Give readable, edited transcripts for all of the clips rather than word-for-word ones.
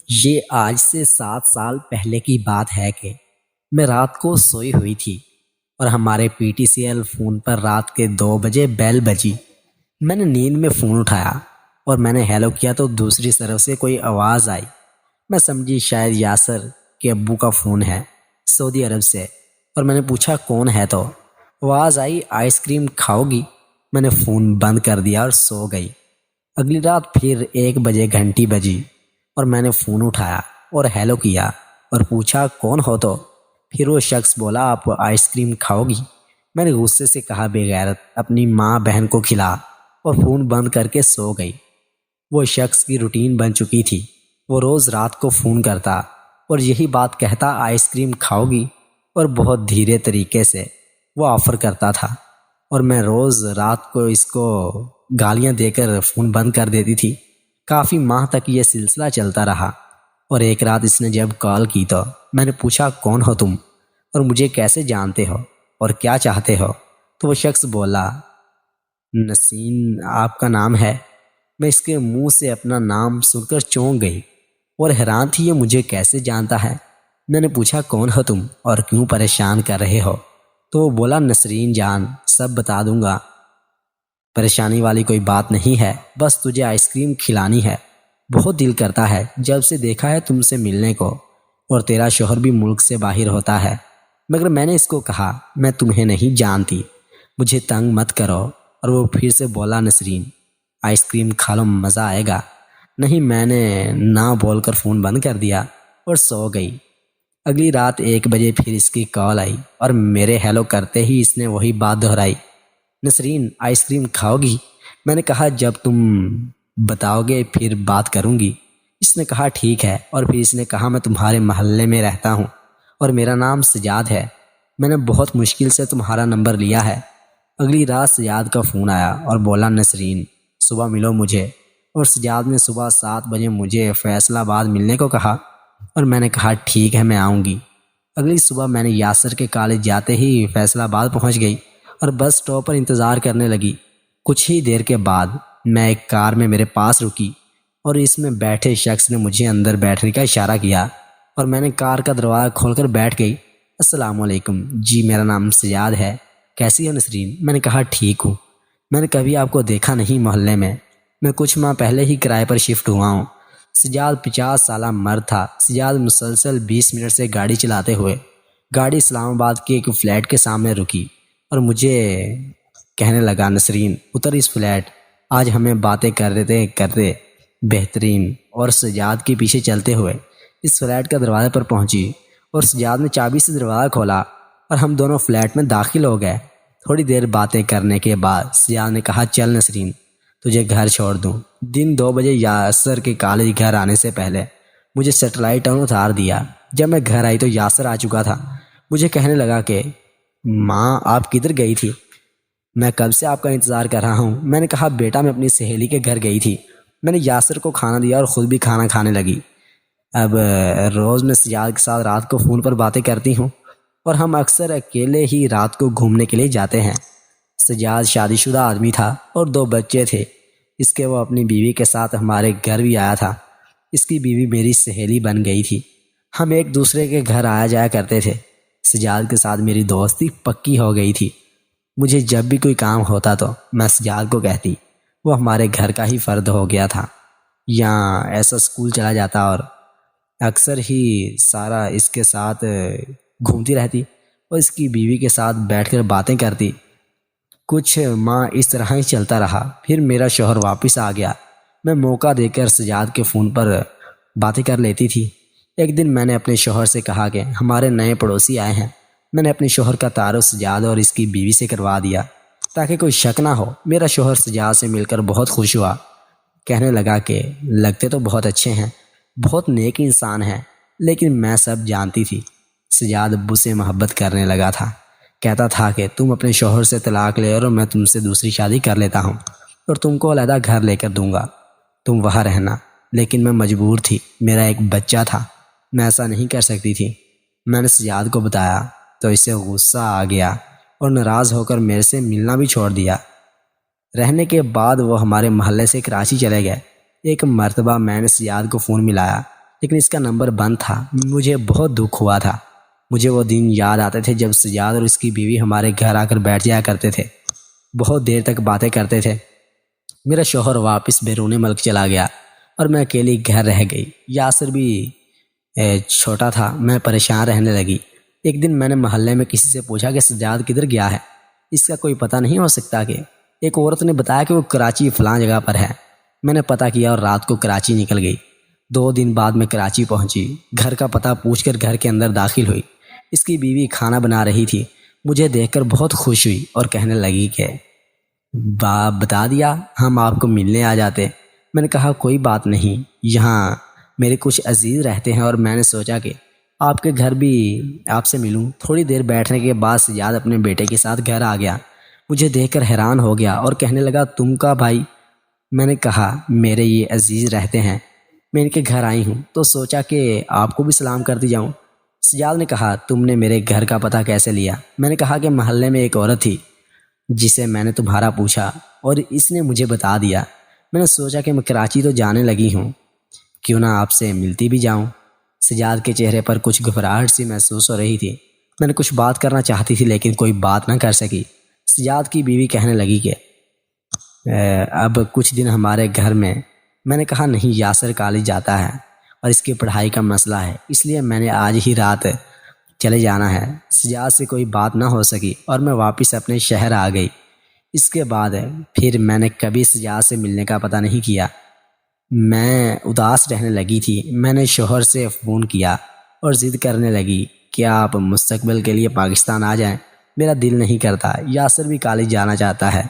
یہ آج سے 7 سال پہلے کی بات ہے کہ میں رات کو سوئی ہوئی تھی اور ہمارے P T C L phone پر رات کے 2 بجے بیل بجی۔ میں نے نیند میں فون اٹھایا اور میں نے ہیلو کیا تو دوسری طرف سے کوئی آواز آئی۔ میں سمجھی شاید یاسر کے ابو کا فون ہے سعودی عرب سے، اور میں نے پوچھا کون ہے تو آواز آئی آئس کریم کھاؤ گی؟ میں نے فون بند کر دیا اور سو گئی۔ اگلی رات پھر 1 بجے گھنٹی بجی اور میں نے فون اٹھایا اور ہیلو کیا اور پوچھا کون ہو تو پھر وہ شخص بولا آپ آئس کریم کھاؤ گی؟ میں نے غصے سے کہا بے غیرت اپنی ماں بہن کو کھلا، اور فون بند کر کے سو گئی۔ وہ شخص کی روٹین بن چکی تھی، وہ روز رات کو فون کرتا اور یہی بات کہتا آئس کریم کھاؤ گی، اور بہت دھیرے طریقے سے وہ آفر کرتا تھا، اور میں روز رات کو اس کو گالیاں دے کر فون بند کر دیتی تھی۔ کافی ماہ تک یہ سلسلہ چلتا رہا، اور ایک رات اس نے جب کال کی تو میں نے پوچھا کون ہو تم اور مجھے کیسے جانتے ہو اور کیا چاہتے ہو؟ تو وہ شخص بولا نسرین آپ کا نام ہے۔ میں اس کے منہ سے اپنا نام سن کر چونک گئی اور حیران تھی یہ مجھے کیسے جانتا ہے۔ میں نے پوچھا کون ہو تم اور کیوں پریشان کر رہے ہو؟ تو وہ بولا نسرین جان سب بتا دوں گا، پریشانی والی کوئی بات نہیں ہے، بس تجھے آئس کریم کھلانی ہے۔ بہت دل کرتا ہے جب سے دیکھا ہے تم سے ملنے کو، اور تیرا شوہر بھی ملک سے باہر ہوتا ہے، مگر میں نے اس کو کہا میں تمہیں نہیں جانتی، مجھے تنگ مت کرو۔ اور وہ پھر سے بولا نسرین آئس کریم کھا لو مزہ آئے گا۔ نہیں، میں نے نہ بول کر فون بند کر دیا اور سو گئی۔ اگلی رات 1 بجے پھر اس کی کال آئی اور میرے ہیلو کرتے ہی اس نے وہی بات دہرائی، نسرین آئس کریم کھاؤ گی؟ میں نے کہا جب تم بتاؤ گے پھر بات کروں گی۔ اس نے کہا ٹھیک ہے، اور پھر اس نے کہا میں تمہارے محلے میں رہتا ہوں اور میرا نام سجاد ہے، میں نے بہت مشکل سے تمہارا نمبر لیا ہے۔ اگلی رات سجاد کا فون آیا اور بولا نسرین صبح ملو مجھے، اور سجاد نے صبح 7 بجے مجھے فیصل آباد ملنے کو کہا، اور میں نے کہا ٹھیک ہے میں آؤں گی۔ اگلی صبح میں نے یاسر کے کالج جاتے ہی فیصل آباد پہنچ گئی اور بس اسٹاپ پر انتظار کرنے لگی۔ کچھ ہی دیر کے بعد میں ایک کار میں میرے پاس رکی اور اس میں بیٹھے شخص نے مجھے اندر بیٹھنے کا اشارہ کیا اور میں نے کار کا دروازہ کھول کر بیٹھ گئی۔ السلام علیکم، جی میرا نام سجاد ہے، کیسی ہو نسرین؟ میں نے کہا ٹھیک ہوں، میں نے کبھی آپ کو دیکھا نہیں محلے میں کچھ ماہ پہلے ہی کرائے پر شفٹ ہوا ہوں۔ سجاد 50 سالہ مرد تھا۔ سجاد مسلسل 20 منٹ سے گاڑی چلاتے ہوئے گاڑی اسلام آباد کے ایک فلیٹ کے سامنے رکی اور مجھے کہنے لگا نسرین اتر اس فلیٹ، آج ہمیں باتیں کرتے بہترین۔ اور سجاد کے پیچھے چلتے ہوئے اس فلیٹ کا دروازے پر پہنچی اور سجاد نے چابی سے دروازہ کھولا اور ہم دونوں فلیٹ میں داخل ہو گئے۔ تھوڑی دیر باتیں کرنے کے بعد سجاد نے کہا چل نسرین تجھے گھر چھوڑ دوں۔ دن 2 بجے یاسر کے کالج گھر آنے سے پہلے مجھے سیٹلائٹ ٹاؤن اتار دیا۔ جب میں گھر آئی تو یاسر آ چکا تھا۔ مجھے کہنے لگا کہ ماں آپ کدھر گئی تھی؟ میں کب سے آپ کا انتظار کر رہا ہوں۔ میں نے کہا بیٹا میں اپنی سہیلی کے گھر گئی تھی۔ میں نے یاسر کو کھانا دیا اور خود بھی کھانا کھانے لگی۔ اب روز میں سجاد کے ساتھ رات کو فون پر باتیں کرتی ہوں اور ہم اکثر اکیلے ہی رات کو گھومنے کے لیے جاتے ہیں۔ سجاد شادی شدہ آدمی تھا اور 2 بچے تھے۔ اس کے وہ اپنی بیوی کے ساتھ ہمارے گھر بھی آیا تھا۔ اس کی بیوی میری سہیلی بن گئی تھی۔ ہم ایک دوسرے کے گھر آیا جایا کرتے تھے۔ سجاد کے ساتھ میری دوستی پکی ہو گئی تھی۔ مجھے جب بھی کوئی کام ہوتا تو میں سجاد کو کہتی، وہ ہمارے گھر کا ہی فرد ہو گیا تھا۔ یہاں ایسا اسکول چلا جاتا اور اکثر ہی سارا اس کے ساتھ گھومتی رہتی اور اس کی بیوی کے ساتھ بیٹھ کر باتیں کرتی۔ کچھ ماہ اس طرح ہی چلتا رہا۔ پھر میرا شوہر واپس آ گیا۔ میں موقع دے کر سجاد کے فون پر باتیں کر لیتی تھی۔ ایک دن میں نے اپنے شوہر سے کہا کہ ہمارے نئے پڑوسی آئے ہیں۔ میں نے اپنے شوہر کا تعارف سجاد اور اس کی بیوی سے کروا دیا تاکہ کوئی شک نہ ہو۔ میرا شوہر سجاد سے مل کر بہت خوش ہوا، کہنے لگا کہ لگتے تو بہت اچھے ہیں، بہت نیک انسان ہیں، لیکن میں سب جانتی تھی۔ سجاد ابو سے محبت کرنے لگا تھا، کہتا تھا کہ تم اپنے شوہر سے طلاق لے اور میں تم سے دوسری شادی کر لیتا ہوں اور تم کو علیحدہ گھر لے کر دوں گا، تم وہاں رہنا۔ لیکن میں مجبور تھی، میرا ایک بچہ تھا، میں ایسا نہیں کر سکتی تھی۔ میں نے سجاد کو بتایا تو اسے غصہ آ گیا اور ناراض ہو کر میرے سے ملنا بھی چھوڑ دیا۔ رہنے کے بعد وہ ہمارے محلے سے کراچی چلے گئے۔ ایک مرتبہ میں نے سجاد کو فون ملایا لیکن اس کا نمبر بند تھا۔ مجھے بہت دکھ ہوا تھا۔ مجھے وہ دن یاد آتے تھے جب سجاد اور اس کی بیوی ہمارے گھر آ کر بیٹھ جایا کرتے تھے، بہت دیر تک باتیں کرتے تھے۔ میرا شوہر واپس بیرون ملک چلا گیا اور میں اکیلی گھر رہ گئی۔ یاسر بھی چھوٹا تھا، میں پریشان رہنے لگی۔ ایک دن میں نے محلے میں کسی سے پوچھا کہ سجاد کدھر گیا ہے، اس کا کوئی پتہ نہیں ہو سکتا کہ؟ ایک عورت نے بتایا کہ وہ کراچی فلاں جگہ پر ہے۔ میں نے پتہ کیا اور رات کو کراچی نکل گئی۔ 2 دن بعد میں کراچی پہنچی، گھر کا پتہ پوچھ کر گھر کے اندر داخل ہوئی۔ اس کی بیوی کھانا بنا رہی تھی، مجھے دیکھ کر بہت خوش ہوئی اور کہنے لگی کہ بتا دیا ہم آپ کو ملنے آ جاتے۔ میں نے کہا کوئی بات نہیں، یہاں میرے کچھ عزیز رہتے ہیں اور میں نے سوچا کہ آپ کے گھر بھی آپ سے ملوں۔ تھوڑی دیر بیٹھنے کے بعد سجاد اپنے بیٹے کے ساتھ گھر آ گیا۔ مجھے دیکھ کر حیران ہو گیا اور کہنے لگا تم کا بھائی؟ میں نے کہا میرے یہ عزیز رہتے ہیں، میں ان کے گھر آئی ہوں تو سوچا کہ آپ کو بھی سلام کرتی جاؤں۔ سجاد نے کہا تم نے میرے گھر کا پتہ کیسے لیا؟ میں نے کہا کہ محلے میں ایک عورت تھی جسے میں نے تمہارا پوچھا اور اس نے مجھے بتا دیا۔ میں نے سوچا کہ میں کراچی تو جانے لگی ہوں، کیوں نہ آپ سے ملتی بھی جاؤں۔ سجاد کے چہرے پر کچھ گھبراہٹ سی محسوس ہو رہی تھی۔ میں نے کچھ بات کرنا چاہتی تھی لیکن کوئی بات نہ کر سکی۔ سجاد کی بیوی کہنے لگی کہ اب کچھ دن ہمارے گھر میں نے کہا نہیں، یاسر کالج جاتا ہے اور اس کی پڑھائی کا مسئلہ ہے، اس لیے میں نے آج ہی رات چلے جانا ہے۔ سجاد سے کوئی بات نہ ہو سکی اور میں واپس اپنے شہر آ گئی۔ اس کے بعد پھر میں نے کبھی سجاد سے ملنے کا پتہ نہیں کیا۔ میں اداس رہنے لگی تھی۔ میں نے شوہر سے فون کیا اور ضد کرنے لگی کہ آپ مستقبل کے لیے پاکستان آ جائیں، میرا دل نہیں کرتا، یاسر بھی کالج جانا چاہتا ہے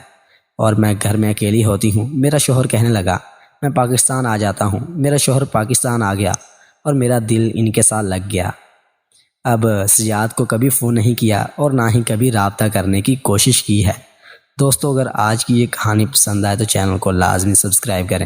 اور میں گھر میں اکیلی ہوتی ہوں۔ میرا شوہر کہنے لگا میں پاکستان آ جاتا ہوں۔ میرا شوہر پاکستان آ گیا اور میرا دل ان کے ساتھ لگ گیا۔ اب سجاد کو کبھی فون نہیں کیا اور نہ ہی کبھی رابطہ کرنے کی کوشش کی ہے۔ دوستو اگر آج کی یہ کہانی پسند آئے تو چینل کو لازمی سبسکرائب کریں۔